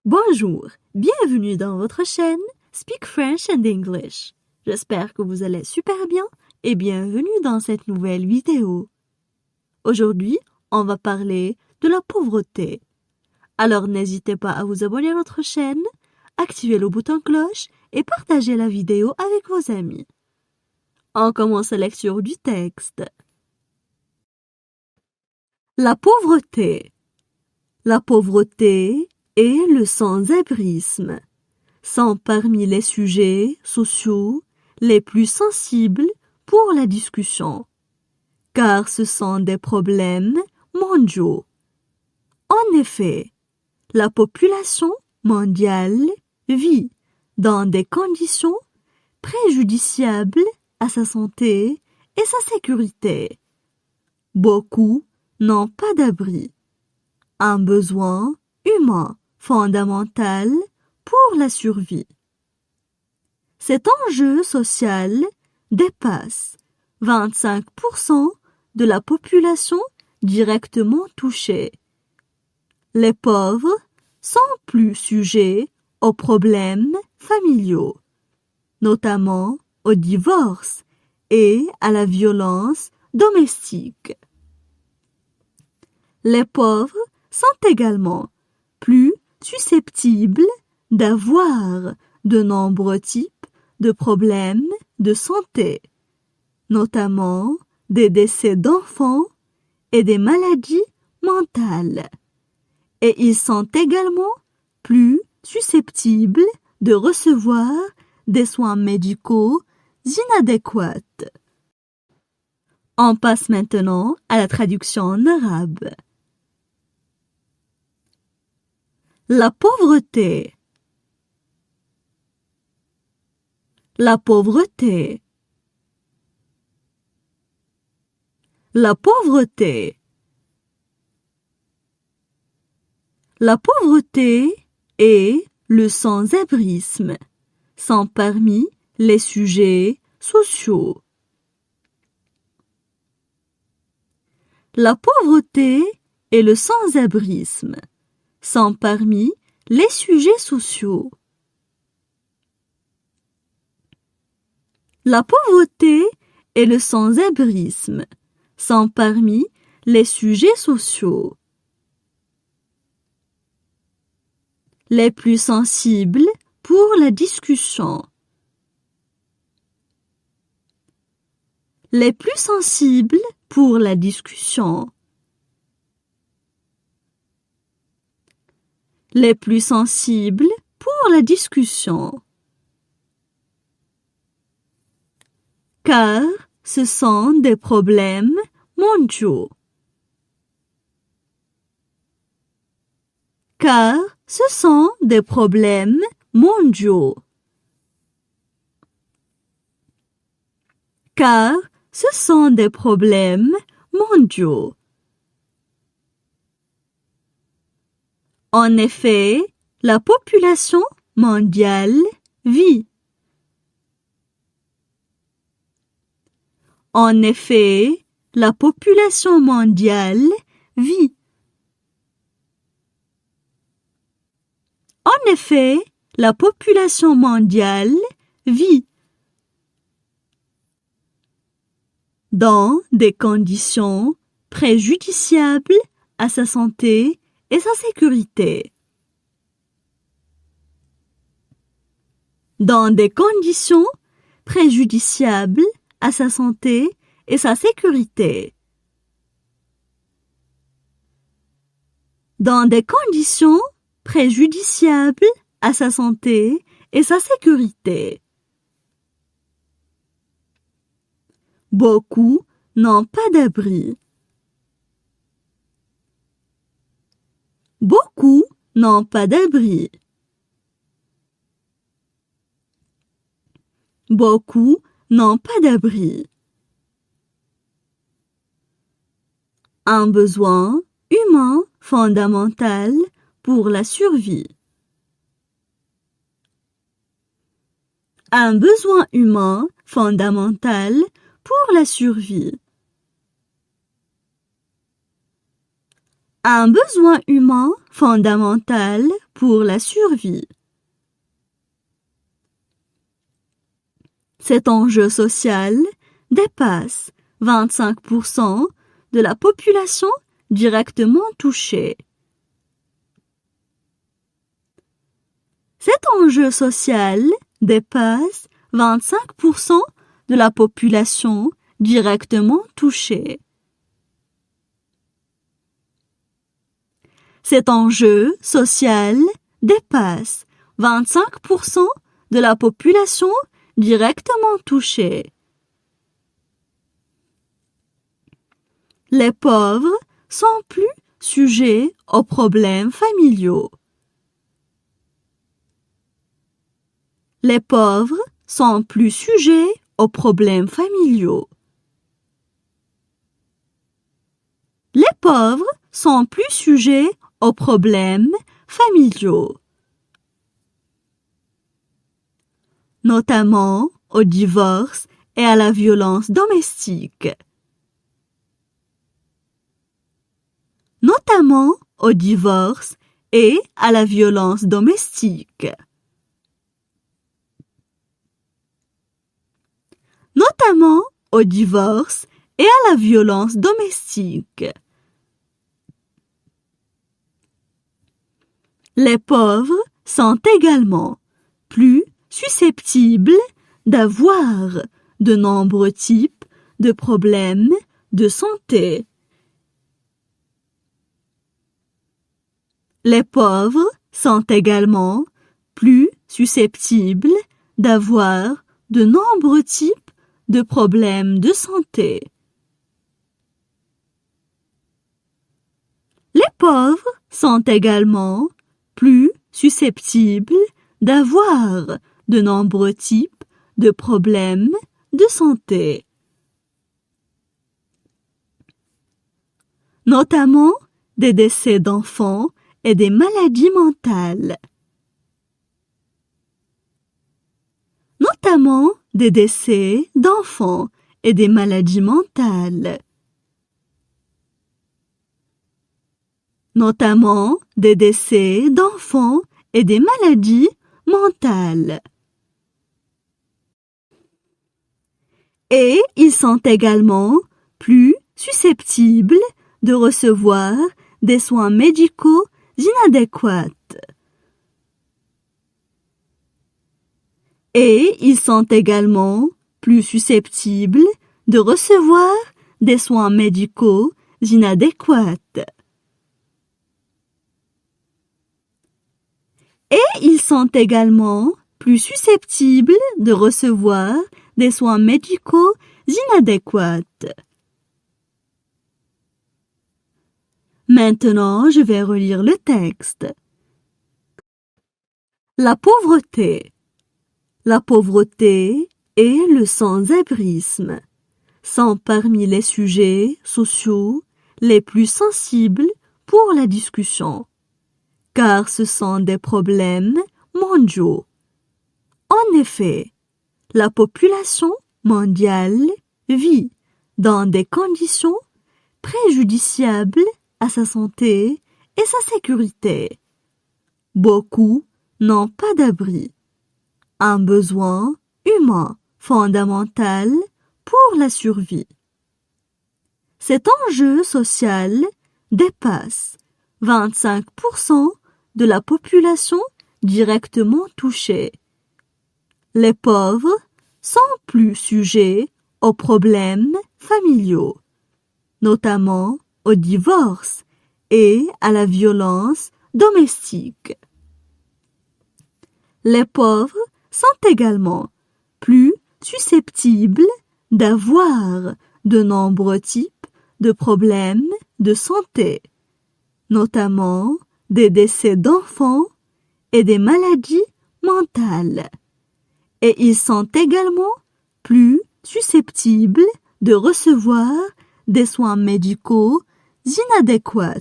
Bonjour, bienvenue dans votre chaîne Speak French and English. J'espère que vous allez super bien et bienvenue dans cette nouvelle vidéo. Aujourd'hui, on va parler de la pauvreté. Alors n'hésitez pas à vous abonner à notre chaîne, activer le bouton cloche et partager la vidéo avec vos amis. On commence la lecture du texte. La pauvreté. La pauvreté et le sans-abrisme sont parmi les sujets sociaux les plus sensibles pour la discussion, car ce sont des problèmes mondiaux. En effet, la population mondiale vit dans des conditions préjudiciables à sa santé et sa sécurité. Beaucoup n'ont pas d'abri, un besoin humain fondamental pour la survie. Cet enjeu social dépasse 25% de la population directement touchée. Les pauvres sont plus sujets aux problèmes familiaux, notamment au divorce et à la violence domestique. Les pauvres sont également plus susceptibles d'avoir de nombreux types de problèmes de santé, notamment des décès d'enfants et des maladies mentales. Et ils sont également plus susceptibles de recevoir des soins médicaux inadéquats. On passe maintenant à la traduction en arabe. La pauvreté. La pauvreté. La pauvreté. La pauvreté et le sans-abrisme sont parmi les sujets sociaux. La pauvreté et le sans-abrisme sont parmi les sujets sociaux. La pauvreté et le sans-abrisme sont parmi les sujets sociaux les plus sensibles pour la discussion. Les plus sensibles pour la discussion. Les plus sensibles pour la discussion. Car ce sont des problèmes mondiaux. Car ce sont des problèmes mondiaux. Car ce sont des problèmes mondiaux. En effet, la population mondiale vit. En effet, la population mondiale vit. En effet, la population mondiale vit dans des conditions préjudiciables à sa santé et sa sécurité. Dans des conditions préjudiciables à sa santé et sa sécurité. Dans des conditions préjudiciables à sa santé et sa sécurité. Beaucoup n'ont pas d'abri. Beaucoup n'ont pas d'abri. Beaucoup n'ont pas d'abri. Un besoin humain fondamental pour la survie. Un besoin humain fondamental pour la survie. un besoin humain fondamental pour la survie. Cet enjeu social dépasse 25% de la population directement touchée. Cet enjeu social dépasse 25% de la population directement touchée. Cet enjeu social dépasse 25% de la population directement touchée. Les pauvres sont plus sujets aux problèmes familiaux. Les pauvres sont plus sujets aux problèmes familiaux. Les pauvres sont plus sujets aux problèmes familiaux, notamment au divorce et à la violence domestique. Notamment au divorce et à la violence domestique. Notamment au divorce et à la violence domestique. Les pauvres sont également plus susceptibles d'avoir de nombreux types de problèmes de santé. Les pauvres sont également plus susceptibles d'avoir de nombreux types de problèmes de santé. Les pauvres sont également plus susceptibles d'avoir de nombreux types de problèmes de santé, notamment des décès d'enfants et des maladies mentales. Notamment des décès d'enfants et des maladies mentales. Notamment des décès d'enfants et des maladies mentales. Et ils sont également plus susceptibles de recevoir des soins médicaux inadéquats. Et ils sont également plus susceptibles de recevoir des soins médicaux inadéquats. Et ils sont également plus susceptibles de recevoir des soins médicaux inadéquats. Maintenant, je vais relire le texte. La pauvreté. La pauvreté et le sans-abrisme sont parmi les sujets sociaux les plus sensibles pour la discussion, car ce sont des problèmes mondiaux. En effet, la population mondiale vit dans des conditions préjudiciables à sa santé et sa sécurité. Beaucoup n'ont pas d'abri. Un besoin humain fondamental pour la survie. Cet enjeu social dépasse 25% de la population directement touchée. Les pauvres sont plus sujets aux problèmes familiaux, notamment au divorce et à la violence domestique. Les pauvres sont également plus susceptibles d'avoir de nombreux types de problèmes de santé, notamment des décès d'enfants et des maladies mentales. Et ils sont également plus susceptibles de recevoir des soins médicaux inadéquats.